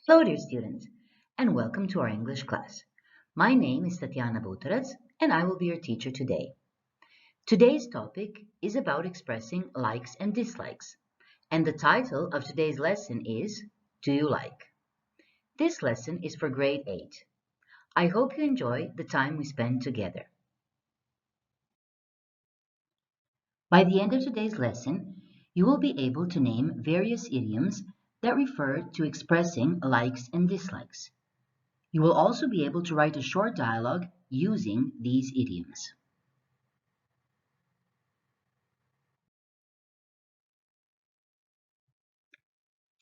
Hello dear students, and welcome to our English class. My name is Tatyana Butorac, and I will be your teacher today. Today's topic is about expressing likes and dislikes, and the title of today's lesson is Do You Like? This lesson is for grade 8. I hope you enjoy the time we spend together. By the end of today's lesson, you will be able to name various idioms that refer to expressing likes and dislikes. You will also be able to write a short dialogue using these idioms.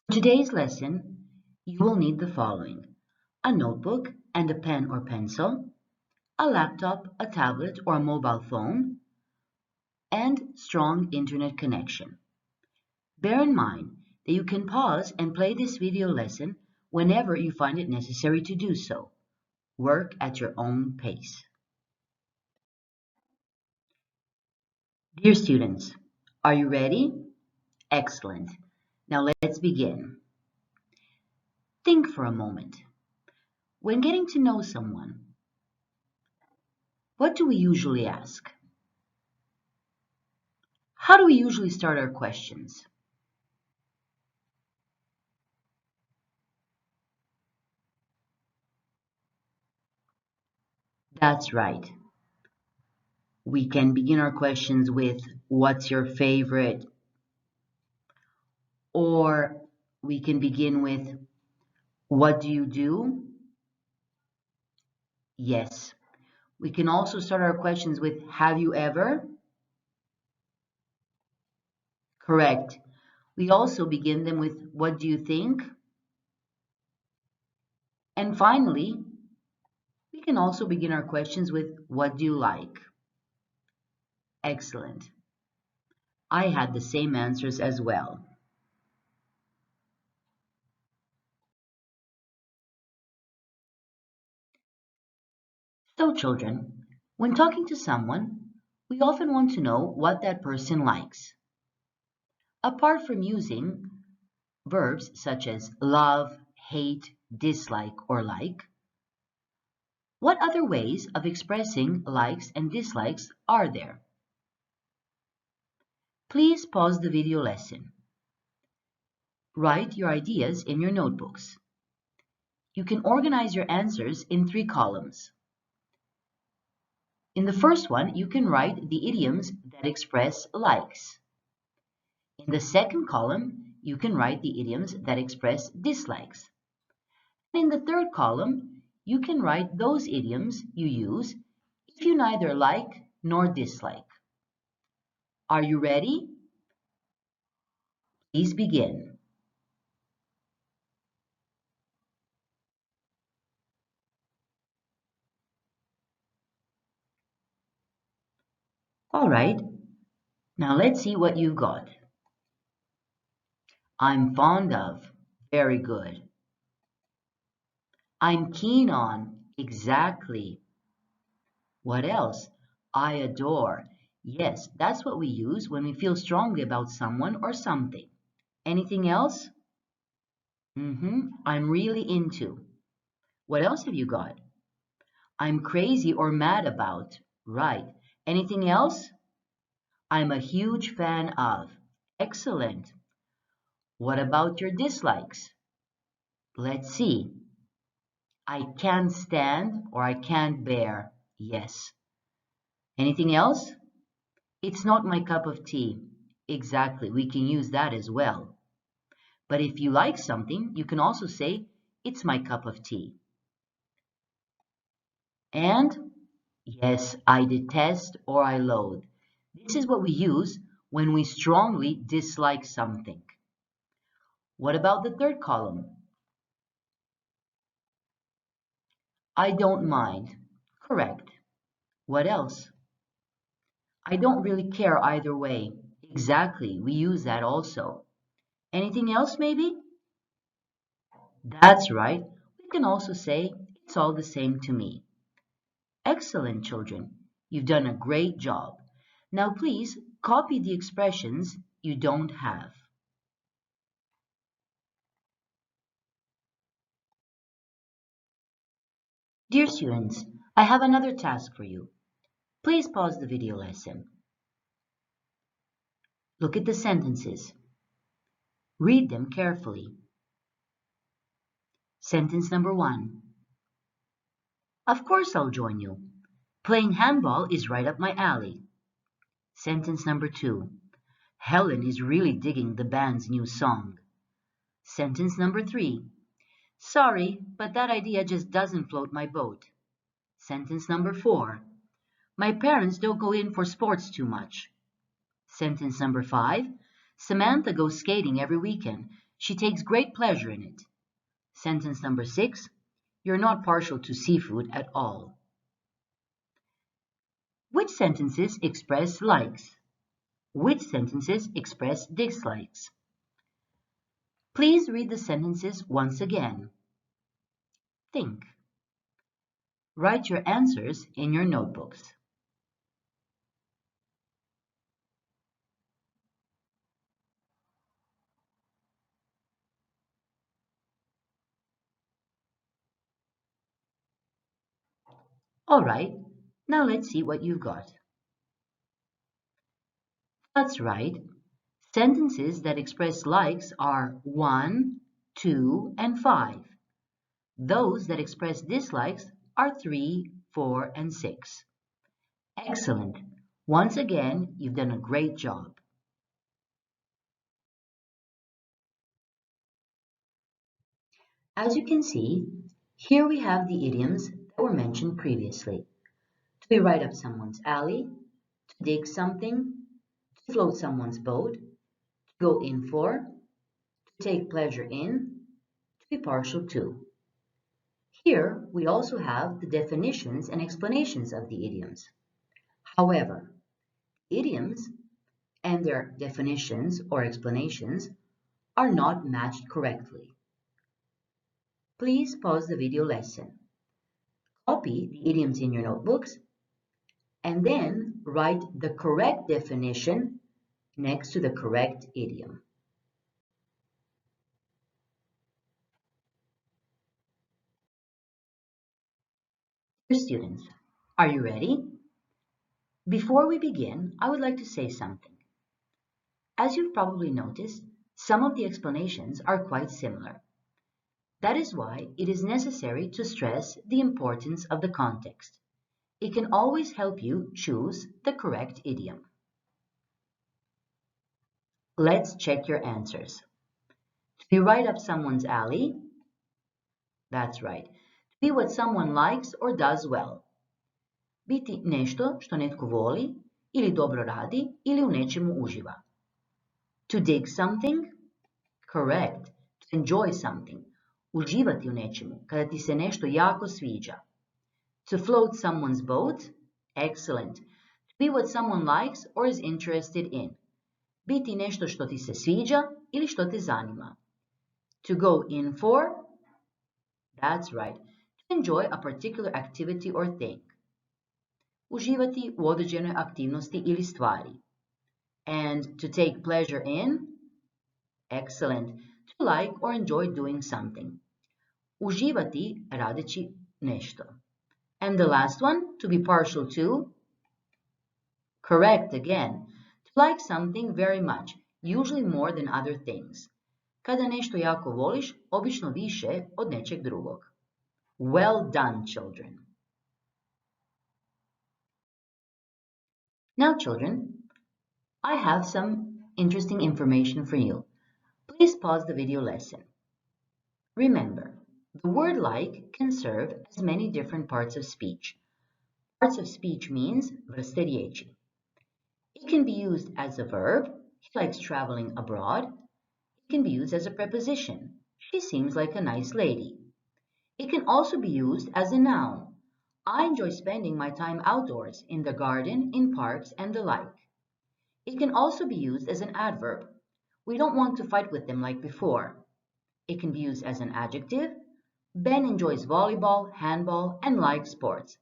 For today's lesson, you will need the following: a notebook and a pen or pencil, a laptop, a tablet, or a mobile phone, and strong internet connection. Bear in mind that you can pause and play this video lesson whenever you find it necessary to do so. Work at your own pace. Dear students, are you ready? Excellent. Now let's begin. Think for a moment. When getting to know someone, what do we usually ask? How do we usually start our questions? That's right. We can begin our questions with, what's your favorite? Or we can begin with, what do you do? Yes. We can also start our questions with, have you ever? Correct. We also begin them with, what do you think? And finally, we can also begin our questions with, what do you like? Excellent. I had the same answers as well. So children, when talking to someone, we often want to know what that person likes. Apart from using verbs such as love, hate, dislike, or like, what other ways of expressing likes and dislikes are there? Please pause the video lesson. Write your ideas in your notebooks. You can organize your answers in 3 columns. In the first one, you can write the idioms that express likes. In the second column, you can write the idioms that express dislikes. And in the third column, you can write those idioms you use if you neither like nor dislike. Are you ready? Please begin. All right, now let's see what you've got. I'm fond of. Very good. I'm keen on. Exactly. What else? I adore. Yes, that's what we use when we feel strongly about someone or something. Anything else? I'm really into. What else have you got? I'm crazy or mad about. Right. Anything else? I'm a huge fan of. Excellent. What about your dislikes? Let's see. I can't stand or I can't bear. Yes. Anything else? It's not my cup of tea. Exactly. We can use that as well. But if you like something, you can also say, it's my cup of tea. And yes, I detest or I loathe. This is what we use when we strongly dislike something. What about the third column? I don't mind. Correct. What else? I don't really care either way. Exactly, we use that also. Anything else maybe? That's right. We can also say, it's all the same to me. Excellent, children. You've done a great job. Now please copy the expressions you don't have. Dear students, I have another task for you. Please pause the video lesson. Look at the sentences. Read them carefully. Sentence number 1. Of course I'll join you. Playing handball is right up my alley. Sentence number 2. Helen is really digging the band's new song. Sentence number 3. Sorry, but that idea just doesn't float my boat. Sentence number 4. My parents don't go in for sports too much. Sentence number 5. Samantha goes skating every weekend. She takes great pleasure in it. Sentence number 6. You're not partial to seafood at all. Which sentences express likes? Which sentences express dislikes? Please read the sentences once again. Think. Write your answers in your notebooks. All right, now let's see what you've got. That's right. Sentences that express likes are 1, 2, and 5. Those that express dislikes are 3, 4, and 6. Excellent. Once again, you've done a great job. As you can see, here we have the idioms that were mentioned previously. To be right up someone's alley, to dig something, to float someone's boat, to go in for, to take pleasure in, to be partial to. Here, we also have the definitions and explanations of the idioms. However, idioms and their definitions or explanations are not matched correctly. Please pause the video lesson. Copy the idioms in your notebooks and then write the correct definition next to the correct idiom. Dear students, are you ready? Before we begin, I would like to say something. As you've probably noticed, some of the explanations are quite similar. That is why it is necessary to stress the importance of the context. It can always help you choose the correct idiom. Let's check your answers. To be right up someone's alley? That's right. To be what someone likes or does well. Biti nešto što netko voli ili dobro radi ili u nečemu uživa. To dig something? Correct. To enjoy something. Uživati u nečemu, kada ti se nešto jako sviđa. To float someone's boat? Excellent. To be what someone likes or is interested in. Biti nešto što ti se sviđa ili što te zanima. To go in for? That's right. To enjoy a particular activity or thing. Uživati u određenoj aktivnosti ili stvari. And to take pleasure in? Excellent. To like or enjoy doing something. Uživati radeći nešto. And the last one, to be partial to? Correct again. To like something very much, usually more than other things. Kada nešto jako voliš, obično više od nečeg drugog. Well done, children. Now, children, I have some interesting information for you. Please pause the video lesson. Remember, the word like can serve as many different parts of speech. Parts of speech means vrste riječi. It can be used as a verb. He likes traveling abroad. It can be used as a preposition. She seems like a nice lady. It can also be used as a noun. I enjoy spending my time outdoors, in the garden, in parks, and the like. It can also be used as an adverb. We don't want to fight with them like before. It can be used as an adjective. Ben enjoys volleyball, handball, and likes sports.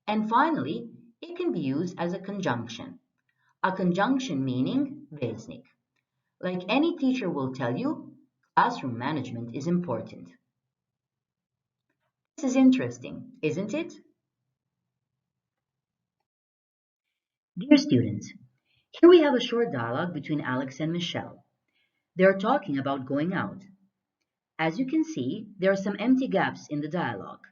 And finally, it can be used as a conjunction. A conjunction meaning veznik. Like any teacher will tell you, classroom management is important. This is interesting, isn't it? Dear students, here we have a short dialogue between Alex and Michelle. They are talking about going out. As you can see, there are some empty gaps in the dialogue.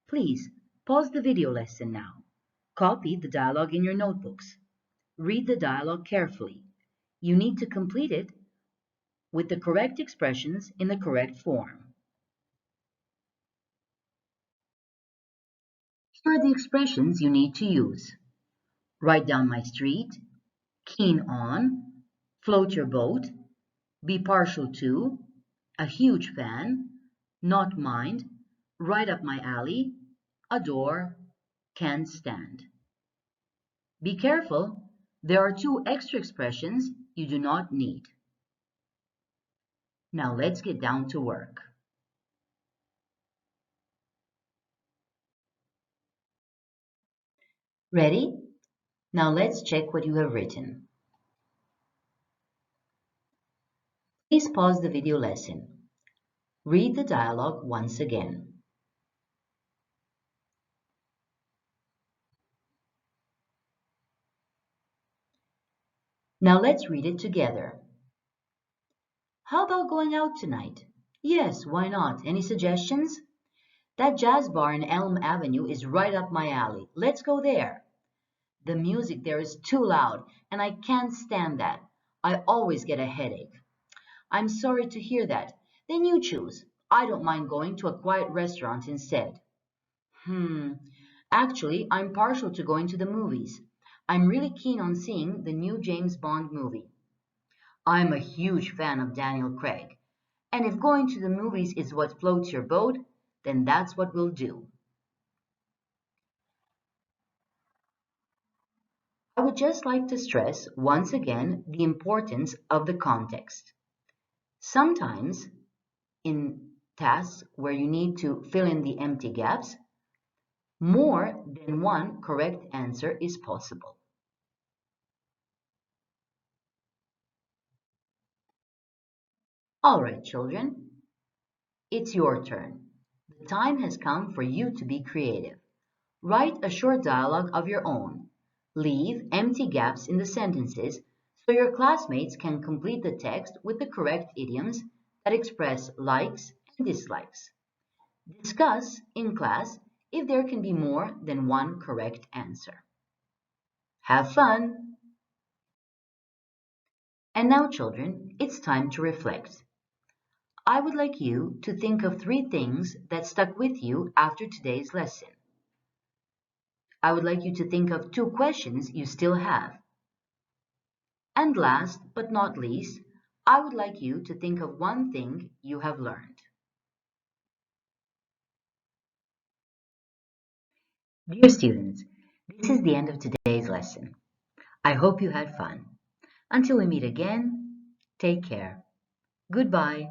Please pause the video lesson now. Copy the dialogue in your notebooks. Read the dialogue carefully. You need to complete it with the correct expressions in the correct form. Here are the expressions you need to use. Write down my street, keen on, float your boat, be partial to, a huge fan, not mind, right up my alley, adore, can't stand. Be careful, there are two extra expressions you do not need. Now let's get down to work. Ready? Now let's check what you have written. Please pause the video lesson. Read the dialogue once again. Now let's read it together. How about going out tonight? Yes, why not? Any suggestions? That jazz bar in Elm Avenue is right up my alley. Let's go there. The music there is too loud, and I can't stand that. I always get a headache. I'm sorry to hear that. Then you choose. I don't mind going to a quiet restaurant instead. Hmm. Actually, I'm partial to going to the movies. I'm really keen on seeing the new James Bond movie. I'm a huge fan of Daniel Craig. And if going to the movies is what floats your boat, then that's what we'll do. I would just like to stress once again the importance of the context. Sometimes, in tasks where you need to fill in the empty gaps, more than one correct answer is possible. All right, children, it's your turn. The time has come for you to be creative. Write a short dialogue of your own. Leave empty gaps in the sentences so your classmates can complete the text with the correct idioms that express likes and dislikes. Discuss in class if there can be more than one correct answer. Have fun! And now, children, it's time to reflect. I would like you to think of three things that stuck with you after today's lesson. I would like you to think of two questions you still have. And last but not least, I would like you to think of one thing you have learned. Dear students, this is the end of today's lesson. I hope you had fun. Until we meet again, take care. Goodbye.